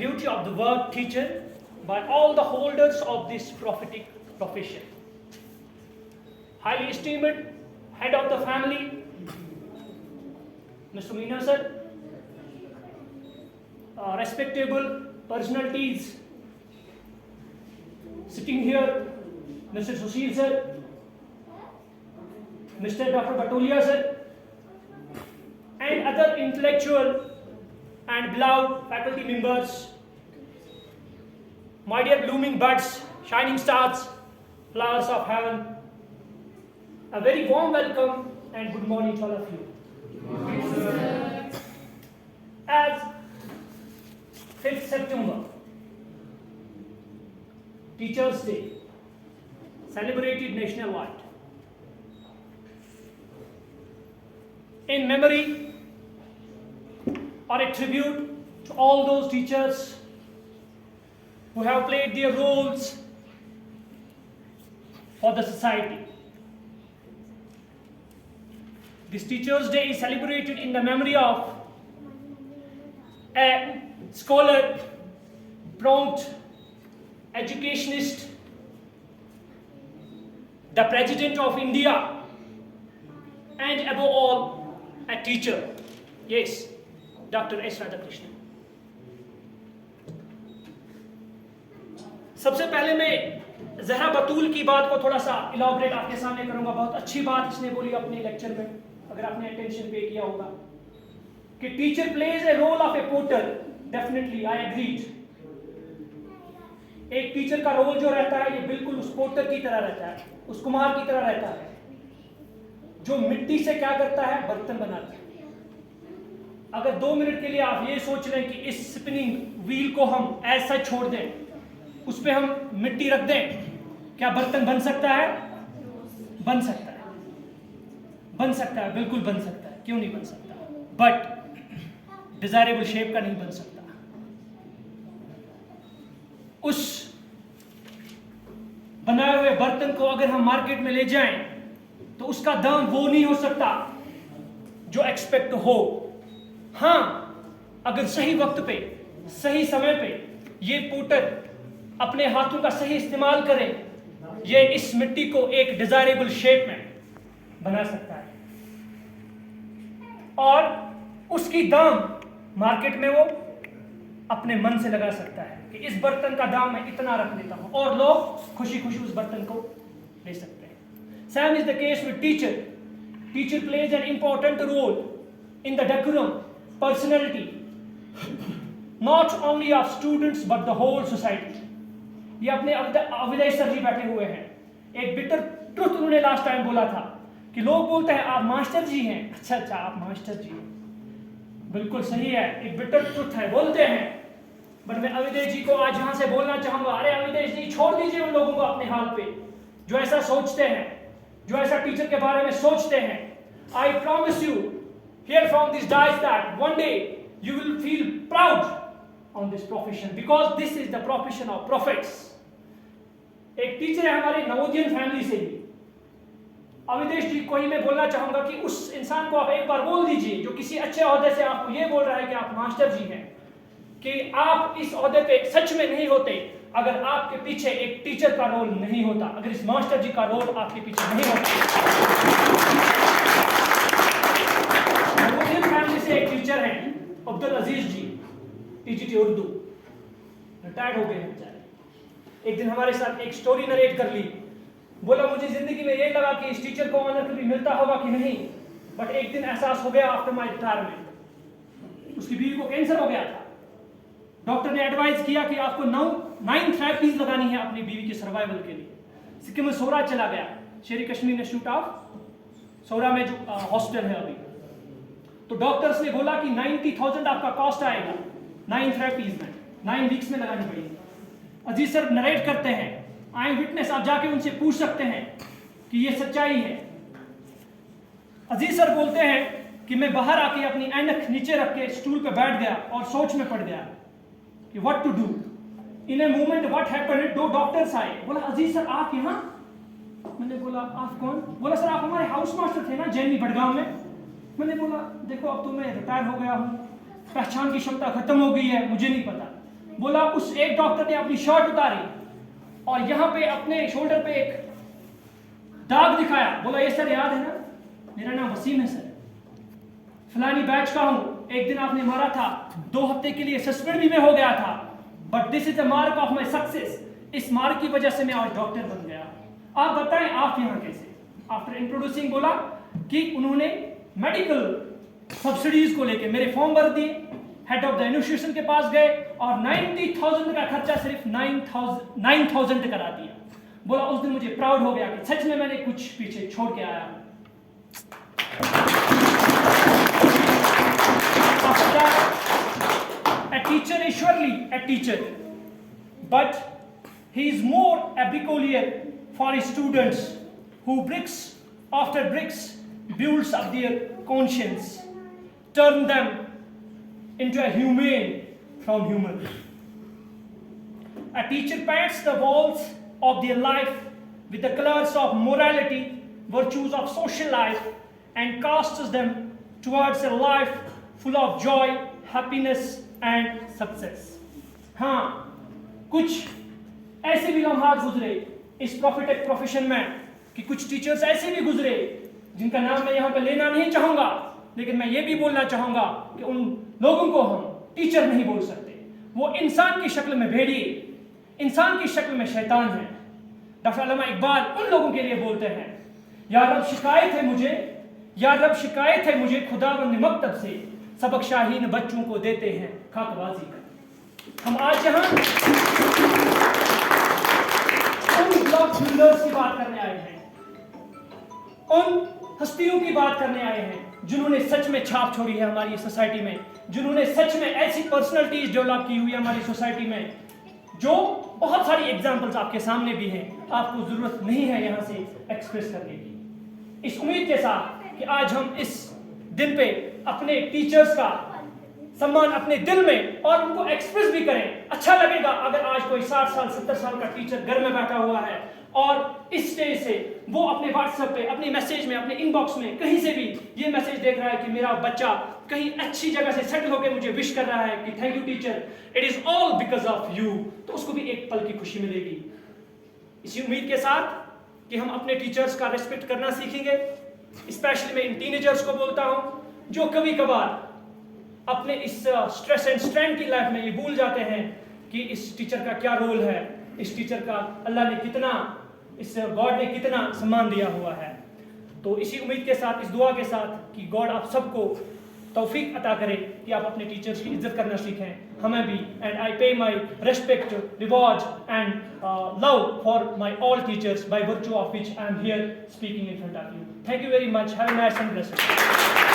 duty of the word teacher by all the holders of this prophetic profession. Highly esteemed head of the family, Mr. Meena sir, respectable personalities sitting here, Mr. Sushil sir, Mr. Dr. Batolia sir, and other intellectual and beloved faculty members, my dear blooming buds, shining stars, flowers of heaven, a very warm welcome and good morning to all of you. Good morning, sir. As 5th September, Teachers' Day, celebrated nationwide, in memory or a tribute to all those teachers who have played their roles for the society. This Teachers' Day is celebrated in the memory of a scholar, prompt, educationist, the President of India, and above all, a teacher. Yes, Dr. S. Radhakrishnan. सबसे पहले मैं जहरा बतूल की बात को थोड़ा सा elaborate आपके सामने करूंगा. बहुत अच्छी बात इसने बोली अपने लेक्चर में, अगर आपने अटेंशन पे किया होगा, कि teacher plays a role of a porter. Definitely I agreed. एक टीचर का रोल जो रहता है ये बिल्कुल उस पोर्टर की तरह रहता है, उस कुम्हार की तरह रहता है, जो मिट्टी से क्या करता है, बर्तन बनाता है. अगर 2 मिनट के लिए आप ये सोच रहे हैं कि इस स्पिनिंग व्हील को हम ऐसा छोड़ दें, उस पे हम मिट्टी रख दें, क्या बर्तन बन सकता है? बन सकता है, बन सकता है, बिल्कुल बन सकता है. क्यों नहीं बन सकता? बट डिजायरेबल शेप का नहीं बन सकता. उस बनाए हुए बर्तन को अगर हम मार्केट में ले जाएं तो उसका दाम वो नहीं हो सकता जो एक्सपेक्ट हो. हां, अगर सही वक्त पे, सही समय पे ये पोर्टर अपने हाथों का सही इस्तेमाल करें, ये इस मिट्टी को एक डिजायरेबल शेप में बना सकता है और उसकी दाम मार्केट में वो अपने मन से लगा सकता है कि इस बर्तन का दाम मैं इतना रख देता हूं और लोग खुशी खुशी उस बर्तन को ले सकते हैं. Same is the case with teacher. Teacher plays an important role in the decorum, personality, not only of students but the whole society. ये अपने अविदय सर जी बैठे हुए हैं. एक बिटर ट्रुथ उन्होंने लास्ट टाइम बोला था कि लोग बोलते हैं आप मास्टर जी हैं. अच्छा आप मास्टर जी हैं, बिल्कुल सही है, एक बिटर ट्रुथ है, बोलते हैं. बट मैं अविदय जी को आज यहां से बोलना चाहूंगा, अरे अविदय जी छोड़ दीजिए उन लोगों को अपने हाल पे जो ऐसा सोचते हैं, जो ऐसा टीचर के बारे में सोचते हैं. I promise you here from this dice that one day you will feel proud on this profession because this is the profession of profits. एक टीचर है हमारे नवोदियन फैमिली से ही. अविदेश जी को ही मैं बोलना चाहूंगा कि उस इंसान को आप एक बार बोल दीजिए जो किसी अच्छे ओहदे से आपको ये बोल रहा है कि आप मास्टर जी हैं, कि आप इस ओहदे पे सच में नहीं होते अगर आपके पीछे एक टीचर का रोल नहीं होता, अगर इस मास्टर जी का रोल आपके पीछे नहीं होता. नवोदियन फैमिली से एक टीचर हैं अब्दुल अजीज जी, टीजीटी उर्दू, रिटायर्ड हो गए हैं बेचारे. एक दिन हमारे साथ एक स्टोरी नरेट कर ली. बोला मुझे जिंदगी में ये लगा कि इस टीचर को ऑनर कभी मिलता होगा कि नहीं, बट एक दिन एहसास हो गया आफ्टर माय रिटायरमेंट. उसकी बीवी को कैंसर हो गया था. डॉक्टर ने एडवाइस किया कि आपको 9 थेरेपीज लगानी है अपनी बीवी के सर्वाइवल के लिए. सिक्किम में सोरा चला गया, शेरी कश्मीर इंस्टीट्यूट ऑफ सोरा में जो हॉस्पिटल है अभी. तो डॉक्टर्स ने बोला कि 90,000 आपका कॉस्ट आएगा 9 थेरेपीज में, 9 वीक्स में लगानी पड़ेगी. अजीज सर नरेट करते हैं, आई विटनेस, आप जाके उनसे पूछ सकते हैं कि ये सच्चाई है. अजीज सर बोलते हैं कि मैं बाहर आके अपनी ऐनक नीचे रख के स्टूल पे बैठ गया और सोच में पड़ गया कि what to do. In a moment what happened, 2 doctors आए. बोला अजीज सर आप यहाँ? मैंने बोला आप कौन? बोला सर आप हमारे हाउस मास्टर थे ना जैनी बड़गांव में. मैंने बोला देखो अब तो मैं रिटायर हो गया हूँ, पहचान की क्षमता खत्म हो गई है, मुझे नहीं पता. बोला उस एक डॉक्टर ने अपनी शर्ट उतारी और यहाँ पे अपने शोल्डर पे एक दाग दिखाया। बोला ये सर याद है ना, मेरा नाम वसीम है सर, फलानी बैच का हूँ, एक दिन आपने मारा था, 2 हफ्ते के लिए सस्पेंड भी मैं हो गया था, but this is the mark of my success. इस मार्क की वजह से मैं आज डॉक्टर बन गया। आप बताएं आप यहाँ कैसे? आफ्टर इंट्रोड्यूसिंग बोला कि उन्होंने मेडिकल सब्सिडीज को लेके मेरे फॉर्म भर दिए, हेड ऑफ द इंस्टीट्यूशन के पास गए और 90,000 का खर्चा सिर्फ 9,000 करा दिया। बोला उस दिन मुझे प्राउड हो गया कि सच में मैंने कुछ पीछे छोड़ के आया हूं। A teacher is surely a teacher, but he is more a bricklayer for his students who bricks after bricks builds up their conscience, turn them into a humane from human. A teacher paints the walls of their life with the colors of morality, virtues of social life, and casts them towards a life full of joy, happiness and success. हाँ, कुछ ऐसे भी लम्हात गुजरे इस प्रॉफिटेक profession में कि कुछ teachers ऐसे भी गुजरे जिनका नाम मैं यहाँ पे लेना नहीं चाहूँगा, लेकिन मैं ये भी बोलना चाहूँगा कि उन लोगों को हम टीचर नहीं बोल सकते। वो इंसान की शक्ल में भेड़िए, इंसान की शक्ल में शैतान है। डॉक्टर अल्लामा इकबाल उन लोगों के लिए बोलते हैं, या रब शिकायत है मुझे, या रब शिकायत है मुझे खुदावंद मकतब से, सबक शाहीन बच्चों को देते हैं खाकबाजी का। हम आज यहाँ उन ब्लॉक बिल्डर्स की बात करने आए हैं, उन हस्तियों की बात करने आए हैं जिन्होंने सच में छाप छोड़ी है हमारी सोसाइटी में, जिन्होंने सच में ऐसी पर्सनैलिटीज डेवलप की हुई है हमारी सोसाइटी में, जो बहुत सारी एग्जाम्पल्स आपके सामने भी हैं, आपको जरूरत नहीं है यहाँ से एक्सप्रेस करने की। इस उम्मीद के साथ कि आज हम इस दिन पे अपने टीचर्स का सम्मान अपने दिल में और उनको एक्सप्रेस भी करें। अच्छा लगेगा अगर आज कोई 60 साल 70 साल का टीचर घर में बैठा हुआ है और इस स्टेज से वो अपने व्हाट्सएप पे, अपने मैसेज में, अपने इनबॉक्स में कहीं से भी ये मैसेज देख रहा है कि मेरा बच्चा कहीं अच्छी जगह से सेटल होकर मुझे विश कर रहा है कि thank you teacher, it is all because of you, तो उसको भी एक पल की खुशी मिलेगी। इसी उम्मीद के साथ कि हम अपने टीचर्स का रिस्पेक्ट करना सीखेंगे, स्पेशली मैं इन टीनेजर्स को बोलता हूँ जो कभी कभार अपने इस स्ट्रेस एंड स्ट्रेन की लाइफ में ये भूल जाते हैं कि इस टीचर का क्या रोल है, इस टीचर का अल्लाह ने कितना, इस गॉड ने कितना सम्मान दिया हुआ है। तो इसी उम्मीद के साथ, इस दुआ के साथ कि गॉड आप सबको तौफीक अता करे कि आप अपने टीचर्स की इज्जत करना सीखें, हमें भी। And I pay my respect, reward and love for my all teachers by virtue of which I am here speaking in front of you. Thank you very much, have a nice and blessed day.